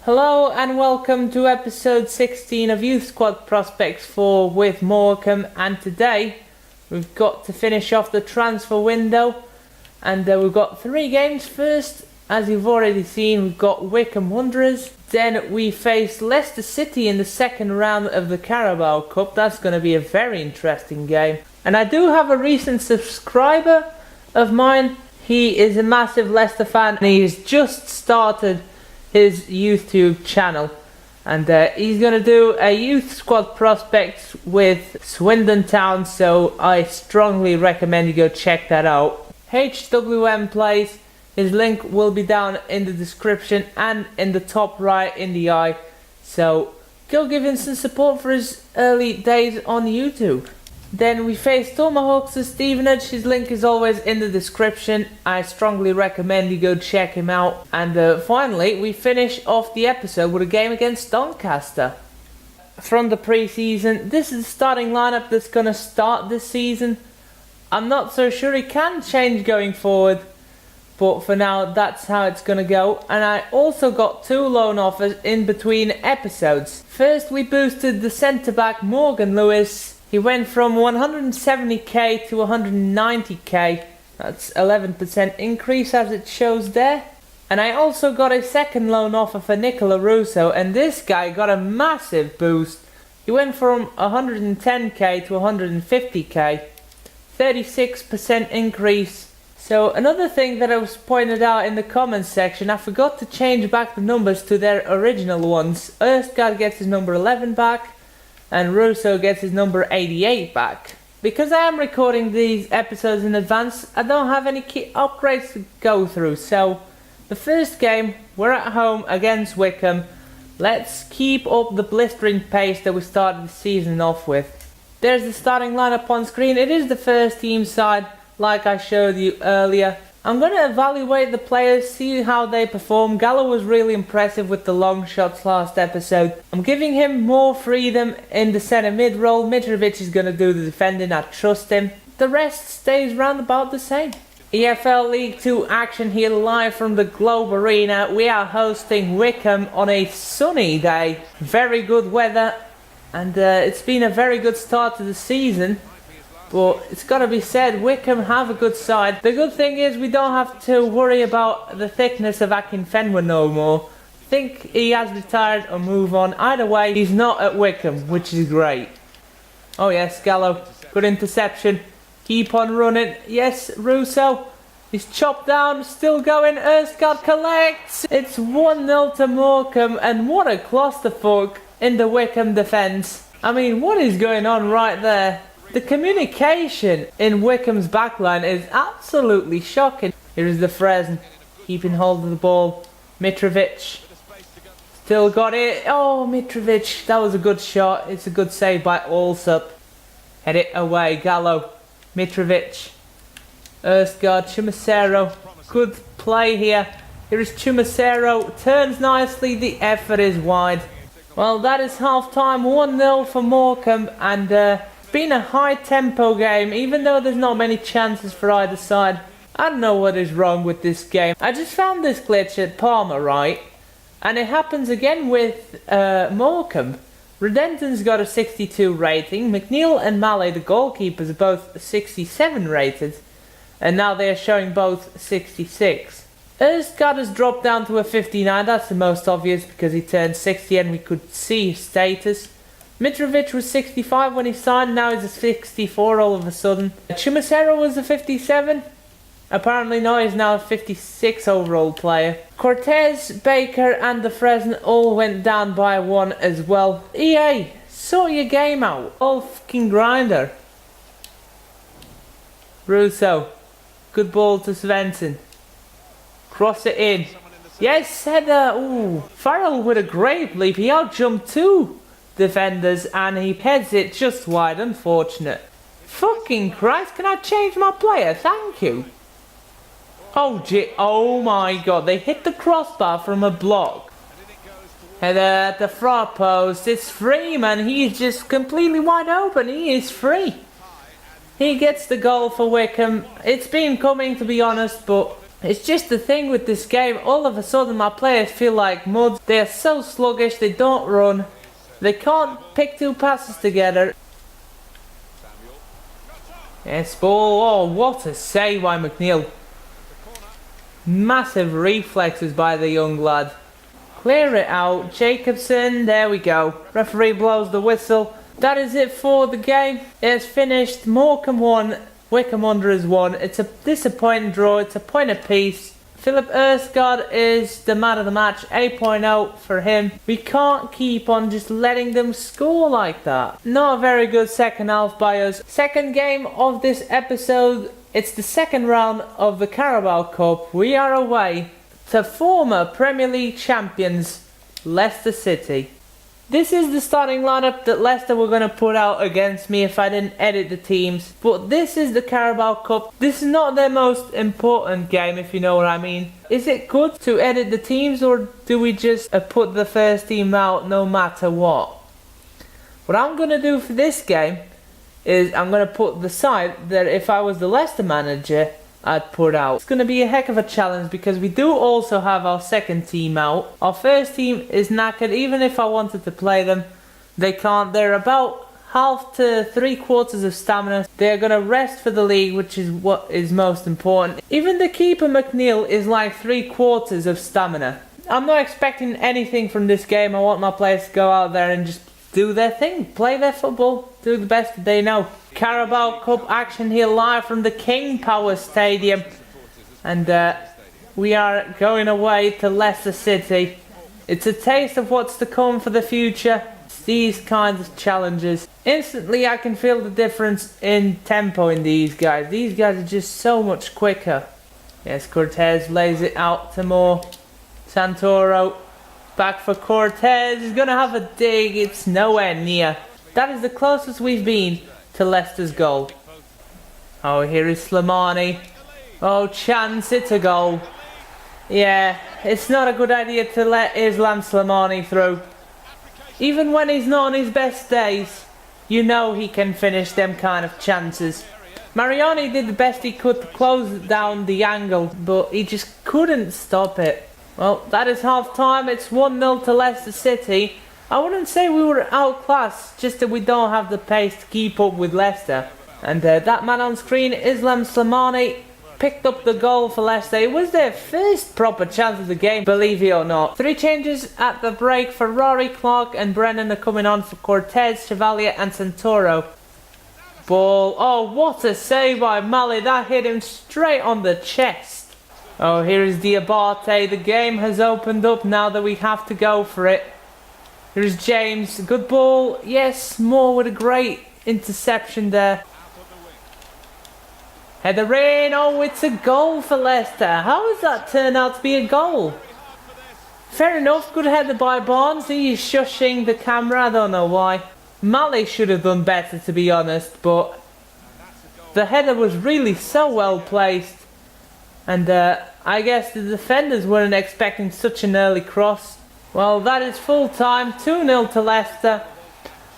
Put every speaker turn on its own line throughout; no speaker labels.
Hello and welcome to episode 16 of Youth Squad Prospects 4 with Morecambe, and today we've got to finish off the transfer window and we've got 3 games. First, as you've already seen, we've got Wycombe Wanderers, then we face Leicester City in the second round of the Carabao Cup. That's going to be a very interesting game. And I do have a recent subscriber of mine. He is a massive Leicester fan and he's just started his YouTube channel, and he's gonna do a youth squad prospects with Swindon Town, so I strongly recommend you go check that out. HWM plays, his link will be down in the description and in the top right in the eye, so go give him some support for his early days on YouTube. Then we face Tomahawks of Stevenage. His link is always in the description. I strongly recommend you go check him out. And finally, we finish off the episode with a game against Doncaster. From the pre-season, this is the starting lineup that's going to start this season. I'm not so sure it can change going forward, but for now, that's how it's going to go. And I also got 2 loan offers in between episodes. First, we boosted the centre-back Morgan Lewis. He went from 170k to 190k, that's 11% increase as it shows there. And I also got a second loan offer for Nicola Russo, and this guy got a massive boost. He went from 110k to 150k, 36% increase. So another thing that I was pointed out in the comments section, I forgot to change back the numbers to their original ones. Erskard gets his number 11 back, and Russo gets his number 88 back. Because I am recording these episodes in advance, I don't have any key upgrades to go through. So, the first game, we're at home against Wycombe. Let's keep up the blistering pace that we started the season off with. There's the starting lineup on screen. It is the first team side, like I showed you earlier. I'm going to evaluate the players, see how they perform. Gallo was really impressive with the long shots last episode. I'm giving him more freedom in the centre mid role. Mitrovic is going to do the defending, I trust him. The rest stays round about the same. EFL League 2 action here live from the Globe Arena. We are hosting Wycombe on a sunny day. Very good weather, and it's been a very good start to the season. But it's got to be said, Wycombe have a good side. The good thing is we don't have to worry about the thickness of Akinfenwa no more. I think he has retired or move on. Either way, he's not at Wycombe, which is great. Oh yes, Gallo. Good interception. Keep on running. Yes, Russo. He's chopped down. Still going. Erskard collects. It's 1-0 to Morecambe. And what a clusterfuck in the Wycombe defence. I mean, what is going on right there? The communication in Wycombe's backline is absolutely shocking. Here is the Fresn, keeping hold of the ball. Mitrovic, still got it. Oh, Mitrovic, that was a good shot. It's a good save by Allsup. Head it away, Gallo. Mitrovic, Erskard, Chumacero. Good play here. Here is Chumacero, turns nicely, the effort is wide. Well, that is half time, 1-0 for Morecambe, and it's been a high tempo game, even though there's not many chances for either side. I don't know what is wrong with this game. I just found this glitch at Palmer, right? And it happens again with Morecambe. Redenton's got a 62 rating. McNeil and Mallet, the goalkeepers, are both 67 rated. And now they are showing both 66. Erskard has dropped down to a 59. That's the most obvious because he turned 60 and we could see his status. Mitrovic was 65 when he signed, now he's a 64 all of a sudden. Chumacero was a 57. Apparently no, he's now a 56 overall player. Cortez, Baker and the Fresn all went down by 1 as well. EA, sort your game out. All fucking grinder. Russo. Good ball to Svensson. Cross it in. Yes, header. Ooh. Farrell with a great leap. He out-jumped 2 defenders and he heads it just wide. Unfortunate. Fucking Christ, can I change my player? Thank you. Oh my god, they hit the crossbar from a block. And at the far post, it's Freeman. He's just completely wide open. He is free. He gets the goal for Wycombe. It's been coming, to be honest, but It's just the thing with this game, all of a sudden my players feel like mud. They are so sluggish, they don't run. They can't pick two passes together. Yes, ball. Oh, what a save by McNeil. Massive reflexes by the young lad. Clear it out. Jacobson, there we go. Referee blows the whistle. That is it for the game. It's finished. Morecambe 1, Wycombe Wanderers 1. It's a disappointing draw. It's a point apiece. Philip Erskard is the man of the match. 8.0 for him. We can't keep on just letting them score like that. Not a very good second half by us. Second game of this episode. It's the second round of the Carabao Cup. We are away to former Premier League champions Leicester City. This is the starting lineup that Leicester were going to put out against me if I didn't edit the teams. But this is the Carabao Cup. This is not their most important game, if you know what I mean. Is it good to edit the teams, or do we just put the first team out no matter what? What I'm going to do for this game is I'm going to put the side that if I was the Leicester manager, I'd put out. It's going to be a heck of a challenge because we do also have our second team out. Our first team is knackered. Even if I wanted to play them, they can't. They're about half to 3/4 of stamina. They're going to rest for the league, which is what is most important. Even the keeper McNeil is like 3/4 of stamina. I'm not expecting anything from this game. I want my players to go out there and just do their thing, play their football, do the best that they know. Carabao Cup action here live from the King Power Stadium, and we are going away to Leicester City. It's a taste of what's to come for the future. It's these kinds of challenges. Instantly I can feel the difference in tempo in these guys. These guys are just so much quicker. Yes, Cortez lays it out to Moore. Santoro back for Cortez. He's going to have a dig. It's nowhere near. That is the closest we've been to Leicester's goal. Oh, here is Slimani. Oh, chance. It's a goal. Yeah, it's not a good idea to let Islam Slimani through. Even when he's not on his best days, you know he can finish them kind of chances. Mariani did the best he could to close down the angle, but he just couldn't stop it. Well, that is half time. It's 1-0 to Leicester City. I wouldn't say we were outclassed, just that we don't have the pace to keep up with Leicester. And that man on screen, Islam Slimani, picked up the goal for Leicester. It was their first proper chance of the game, believe it or not. 3 changes at the break for Rory, Clark and Brennan are coming on for Cortez, Chevalier and Santoro. Ball. Oh, what a save by Mali. That hit him straight on the chest. Oh, here is Diabate. The game has opened up now that we have to go for it. Here's James. Good ball. Yes, Moore with a great interception there. Header in. Oh, it's a goal for Leicester. How has that turned out to be a goal? Fair enough. Good header by Barnes. He is shushing the camera. I don't know why. Mali should have done better, to be honest, but the header was really so well placed. And I guess the defenders weren't expecting such an early cross. Well, that is full time. 2-0 to Leicester.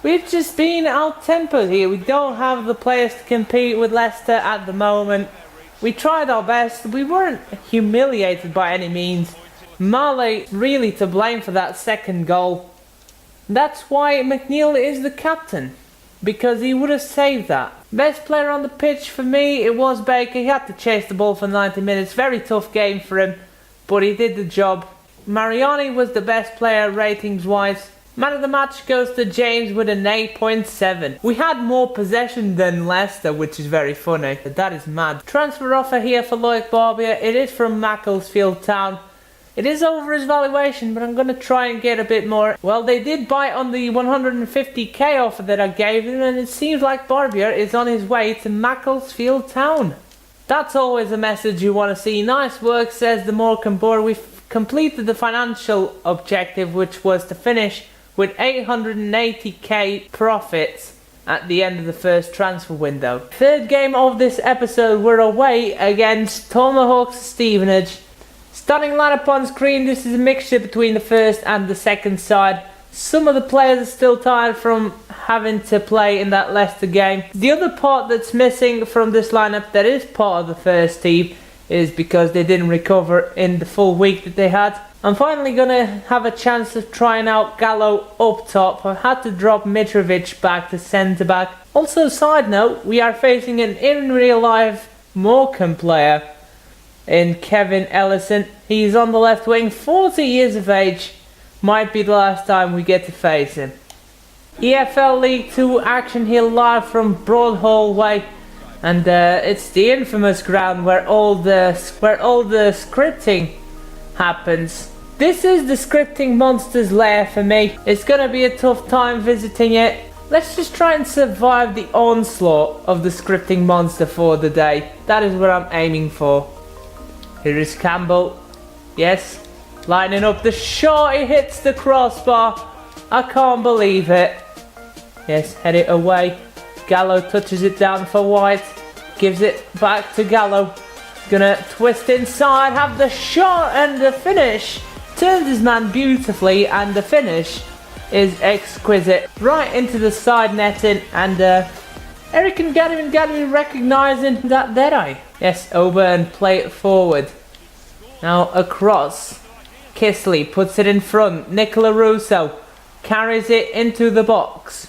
We've just been out-tempered here. We don't have the players to compete with Leicester at the moment. We tried our best. We weren't humiliated by any means. Mali really to blame for that second goal. That's why McNeil is the captain, because he would have saved that. Best player on the pitch for me, it was Baker. He had to chase the ball for 90 minutes. Very tough game for him, but he did the job. Mariani was the best player ratings wise. Man of the match goes to James with an 8.7. We had more possession than Leicester, which is very funny. That is mad. Transfer offer here for Loic Barbier. It is from Macclesfield Town. It is over his valuation, but I'm going to try and get a bit more. Well, they did bite on the 150k offer that I gave him, and it seems like Barbier is on his way to Macclesfield Town. That's always a message you want to see. Nice work, says the Morecambe board. We've completed the financial objective, which was to finish with 880k profits at the end of the first transfer window. Third game of this episode, we're away against Tomahawks Stevenage. Starting lineup on screen, this is a mixture between the first and the second side. Some of the players are still tired from having to play in that Leicester game. The other part that's missing from this lineup that is part of the first team is because they didn't recover in the full week that they had. I'm finally gonna have a chance of trying out Gallo up top. I've had to drop Mitrovic back to centre back. Also, side note, we are facing an in real life Morecambe player in Kevin Ellison. He's on the left wing, 40 years of age. Might be the last time we get to face him. EFL League 2 action here live from Broadhall Way, and it's the infamous ground where all the scripting happens. This is the scripting monster's lair for me. It's gonna be a tough time visiting it. Let's just try and survive the onslaught of the scripting monster for the day. That is what I'm aiming for. Here is Campbell. Yes, lining up the shot. He hits the crossbar. I can't believe it. Yes, head it away. Gallo touches it down for White. Gives it back to Gallo. Gonna twist inside, have the shot and the finish. Turns his man beautifully, and the finish is exquisite. Right into the side netting, and Eric and Gaddy recognising that dead-eye. Yes, over and play it forward. Now across. Kisley puts it in front. Nicola Russo carries it into the box.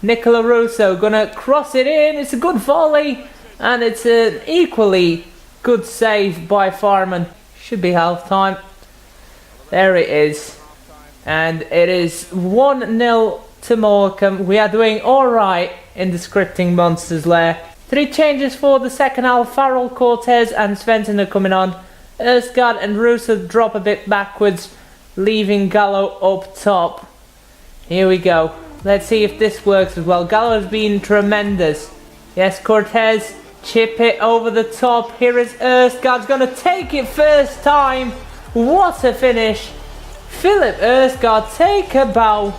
Nicola Russo gonna cross it in. It's a good volley, and it's an equally good save by Farman. Should be half time. There it is. And it is 1-0 to Morecambe. We are doing alright in the scripting monster's lair. 3 changes for the second half. Farrell, Cortez and Svensson are coming on. Erskard and Russo drop a bit backwards, leaving Gallo up top. Here we go. Let's see if this works as well. Gallo has been tremendous. Yes, Cortez, chip it over the top. Here is Erskard's going to take it first time. What a finish. Philip Erskard, take a bow.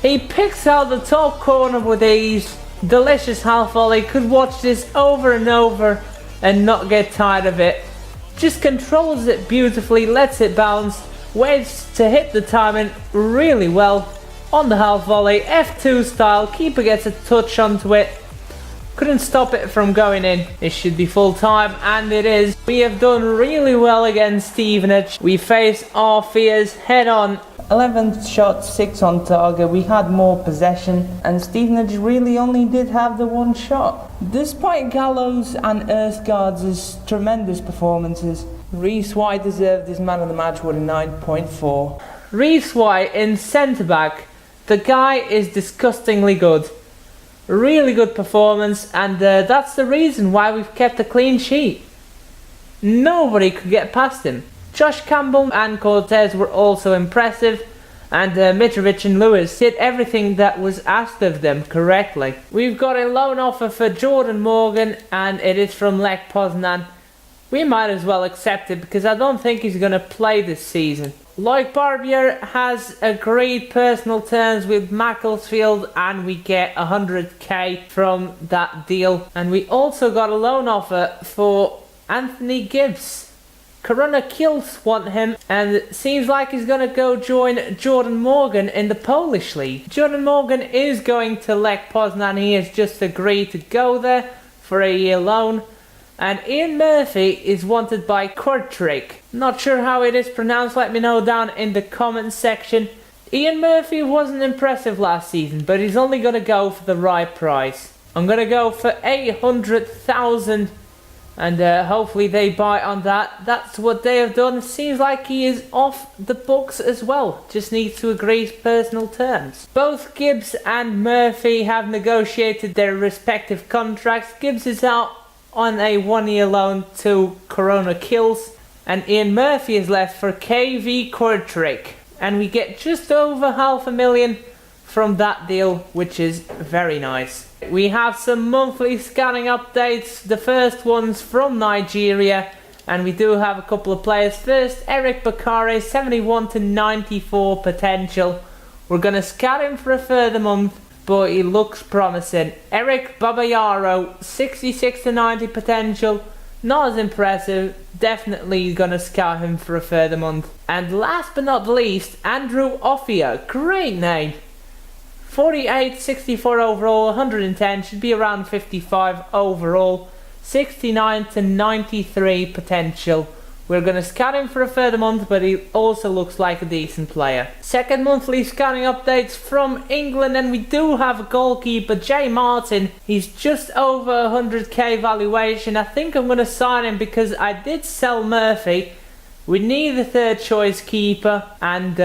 He picks out the top corner with ease. Delicious half volley. Could watch this over and over and not get tired of it. Just controls it beautifully, lets it bounce, waits to hit the timing really well on the half volley, F2 style. Keeper gets a touch onto it, couldn't stop it from going in. It should be full time, and it is. We have done really well against Stevenage. We face our fears head on. 11 shots, 6 on target. We had more possession, and Stevenage really only did have the 1 shot. Despite Gallo's and Erskard's tremendous performances, Reece White deserved his man of the match with a 9.4. Reece White in centre back. The guy is disgustingly good. Really good performance, and that's the reason why we've kept a clean sheet. Nobody could get past him. Josh Campbell and Cortez were also impressive, and Mitrovic and Lewis did everything that was asked of them correctly. We've got a loan offer for Jordan Morgan, and it is from Lech Poznan. We might as well accept it because I don't think he's going to play this season. Loic Barbier has agreed personal terms with Macclesfield, and we get 100k from that deal. And we also got a loan offer for Anthony Gibbs. Corona Kielce want him, and it seems like he's going to go join Jordan Morgan in the Polish league. Jordan Morgan is going to Lech Poznan. He has just agreed to go there for a year loan. And Ian Murphy is wanted by Kortrijk. Not sure how it is pronounced, let me know down in the comments section. Ian Murphy wasn't impressive last season, but he's only going to go for the right price. I'm going to go for 800,000, and hopefully they buy on that. That's what they have done. It seems like he is off the books as well. Just needs to agree personal terms. Both Gibbs and Murphy have negotiated their respective contracts. Gibbs is out on a 1-year loan to Corona Kielce, and Ian Murphy is left for KV Kortrijk, and we get just over $500,000 from that deal, which is very nice. We have some monthly scanning updates, the first one's from Nigeria, and we do have a couple of players. First, Eric Bakare, 71 to 94 potential. We're going to scan him for a further month, but he looks promising. Eric Babayaro, 66 to 90 potential. Not as impressive. Definitely gonna scout him for a further month. And last but not least, Andrew Offia. Great name. 48, 64 overall, 110. Should be around 55 overall. 69 to 93 potential. We're going to scout him for a further month, but he also looks like a decent player. Second monthly scouting updates from England, and we do have a goalkeeper, Jay Martin. He's just over 100k valuation. I think I'm going to sign him because I did sell Murphy. We need a third choice keeper, and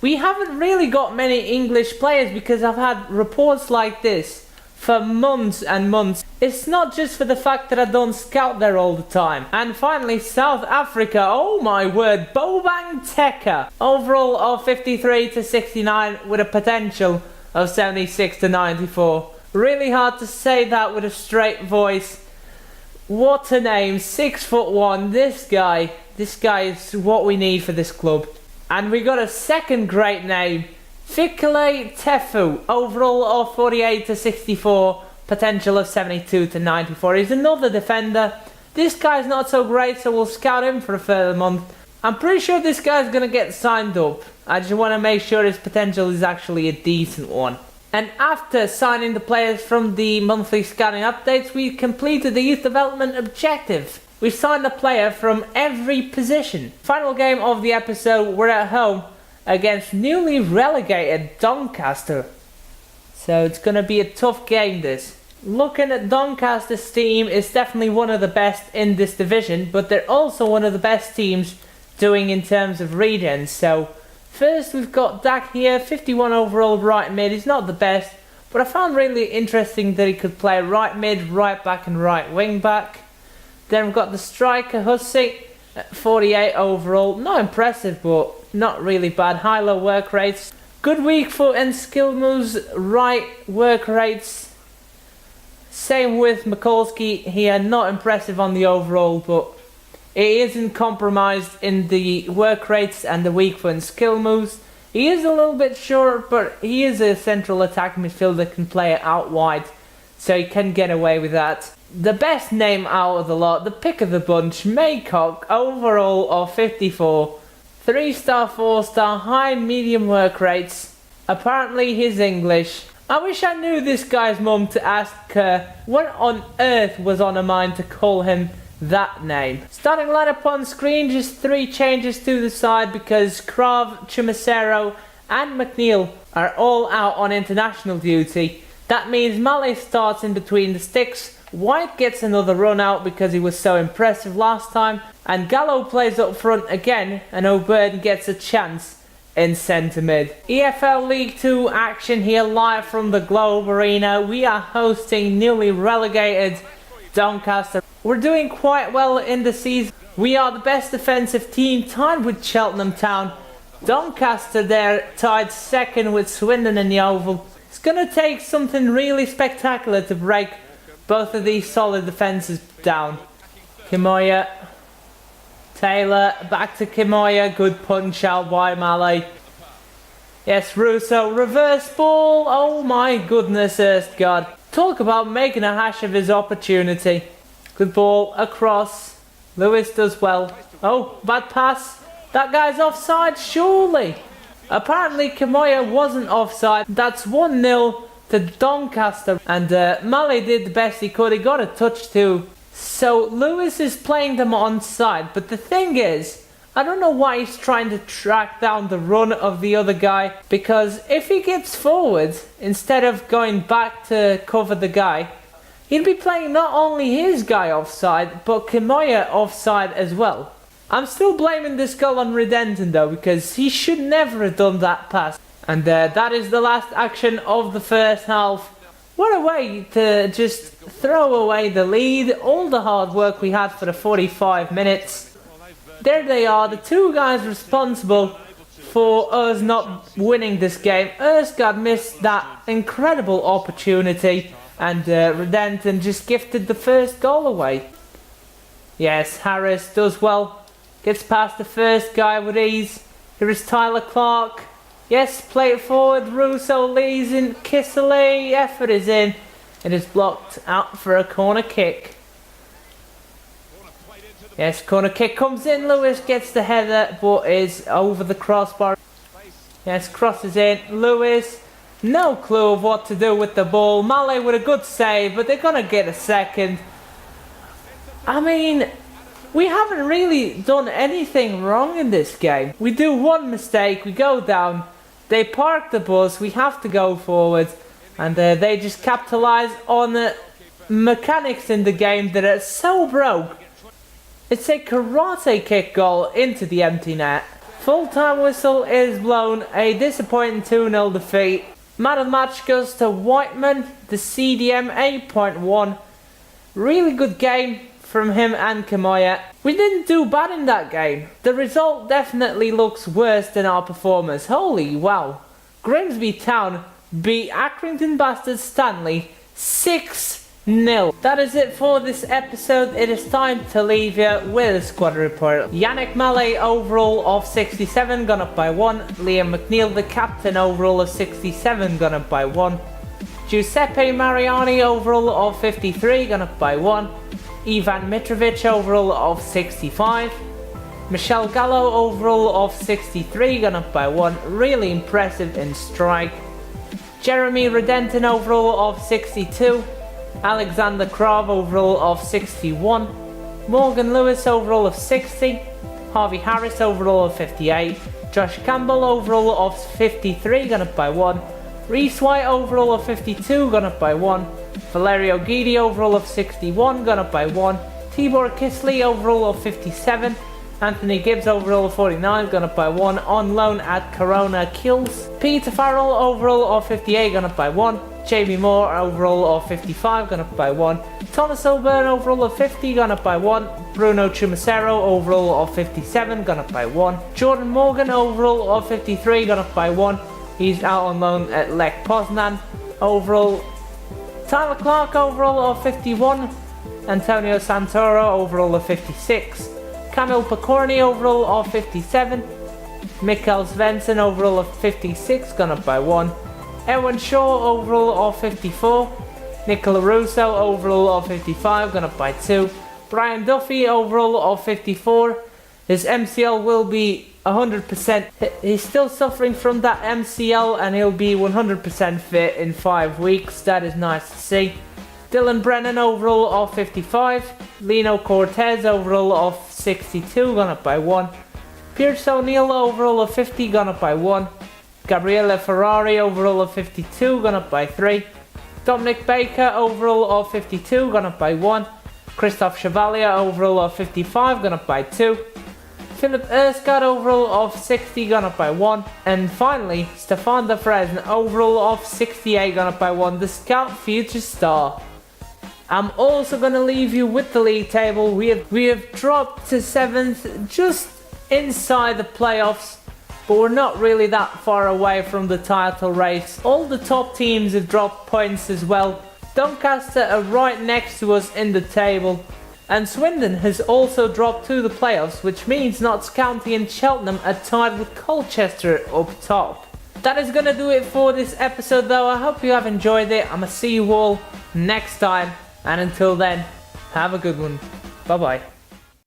we haven't really got many English players because I've had reports like this for months and months. It's not just for the fact that I don't scout there all the time. And finally, South Africa. Oh my word, Bobang Teka. Overall of 53 to 69 with a potential of 76 to 94. Really hard to say that with a straight voice. What a name, 6'1". This guy is what we need for this club. And we got a second great name, Fikile Tefu, overall of 48 to 64, potential of 72 to 94. He's another defender. This guy's not so great, so we'll scout him for a further month. I'm pretty sure this guy's going to get signed up. I just want to make sure his potential is actually a decent one. And after signing the players from the monthly scouting updates, we completed the youth development objective. We signed a player from every position. Final game of the episode, we're at home against newly relegated Doncaster. So it's going to be a tough game this. Looking at Doncaster's team, is definitely one of the best in this division, but they're also one of the best teams doing in terms of regions. So first we've got Dak here, 51 overall right mid. He's not the best, but I found really interesting that he could play right mid, right back and right wing back. Then we've got the striker Hussey, 48 overall. Not impressive, but not really bad. High-low work rates. Good weak foot and skill moves, right work rates. Same with Mikulski here. Not impressive on the overall, but he isn't compromised in the work rates and the weak foot and skill moves. He is a little bit short, but he is a central attacking midfielder that can play it out wide, so he can get away with that. The best name out of the lot, the pick of the bunch, Maycock, overall of 54. 3-star, 4-star, high medium work rates. Apparently he's English. I wish I knew this guy's mum to ask her what on earth was on her mind to call him that name. Starting lineup on screen, just 3 changes to the side because Krav, Chumacero and McNeil are all out on international duty. That means Male starts in between the sticks. White gets another run out because he was so impressive last time, and Gallo plays up front again, and O'Byrne gets a chance in centre mid. EFL League 2 action here live from the Globe Arena. We are hosting newly relegated Doncaster. We're doing quite well in the season. We are the best defensive team, tied with Cheltenham Town. Doncaster there tied second with Swindon and Yeovil. It's going to take something really spectacular to break both of these solid defences down. Kimoya, Taylor, back to Kimoya, good punch out by Male. Yes, Russo, reverse ball, oh my goodness earth God. Talk about making a hash of his opportunity. Good ball, across, Lewis does well. Oh, bad pass, that guy's offside, surely. Apparently Kimoya wasn't offside, that's 1-0. To Doncaster, and Male did the best he could. He got a touch too. So Lewis is playing them on side, but the thing is, I don't know why he's trying to track down the run of the other guy, because if he gets forward instead of going back to cover the guy, he'd be playing not only his guy offside but Kimoya offside as well. I'm still blaming this goal on Redenton though, because he should never have done that pass. And that is the last action of the first half. What a way to just throw away the lead. All the hard work we had for the 45 minutes. There they are, the 2 guys responsible for us not winning this game. Erskad missed that incredible opportunity, and Redenton just gifted the first goal away. Yes, Harris does well. Gets past the first guy with ease. Here is Tyler Clark. Yes, play it forward, Russo leads in, Kisseley, effort is in. It is blocked out for a corner kick. Yes, corner kick comes in, Lewis gets the header, but is over the crossbar. Yes, crosses in, Lewis, no clue of what to do with the ball. Male with a good save, but they're going to get a second. I mean, we haven't really done anything wrong in this game. We do one mistake, we go down, they park the bus, we have to go forward, and they just capitalise on the mechanics in the game that are so broke. It's a karate kick goal into the empty net. Full-time whistle is blown, a disappointing 2-0 defeat. Man of the match goes to Whiteman, the CDM 8.1. Really good game from him and Kamoya. We didn't do bad in that game. The result definitely looks worse than our performance. Holy wow. Grimsby Town beat Accrington Bastards Stanley 6-0. That is it for this episode. It is time to leave you with a squad report. Yannick Mallet overall of 67, gone up by 1. Liam McNeil, the captain, overall of 67, gone up by 1. Giuseppe Mariani overall of 53, gone up by 1. Ivan Mitrovic overall of 65. Michel Gallo overall of 63, gone up by 1. Really impressive in strike. Jeremy Redenton overall of 62. Alexander Krov overall of 61. Morgan Lewis overall of 60. Harvey Harris overall of 58. Josh Campbell overall of 53, gone up by 1. Reese White overall of 52, gone up by 1. Valerio Guidi overall of 61, gone up by 1. Tibor Kisley overall of 57. Anthony Gibbs overall of 49, gone up by 1. On loan at Corona Kills. Peter Farrell overall of 58, gone up by 1. Jamie Moore overall of 55, gone up by 1. Thomas O'Byrne overall of 50, gone up by 1. Bruno Chumacero overall of 57, gone up by 1. Jordan Morgan overall of 53, gone up by 1. He's out on loan at Lech Poznan. Overall, Tyler Clark overall of 51. Antonio Santoro overall of 56. Kamil Pokorny overall of 57. Mikkel Svensson overall of 56, gone up by 1. Ewan Shaw overall of 54. Nicola Russo overall of 55, gone up by 2. Brian Duffy overall of 54. His MCL will be 100%. He's still suffering from that MCL and he'll be 100% fit in 5 weeks. That is nice to see. Dylan Brennan overall of 55. Lino Cortez overall of 62, gone up by 1. Pierce O'Neill overall of 50, gone up by 1. Gabriele Ferrari overall of 52, gone up by 3. Dominic Baker overall of 52, gone up by 1. Christophe Chevalier overall of 55, gone up by 2. Philip Erskard overall of 60, gone up by 1. And finally, Stefan de Fresne overall of 68, gone up by 1. The Scout Future Star. I'm also going to leave you with the league table. We have dropped to 7th, just inside the playoffs, but we're not really that far away from the title race. All the top teams have dropped points as well. Doncaster are right next to us in the table. And Swindon has also dropped to the playoffs, which means Notts County and Cheltenham are tied with Colchester up top. That is going to do it for this episode though. I hope you have enjoyed it. I'm going to see you all next time. And until then, have a good one. Bye bye.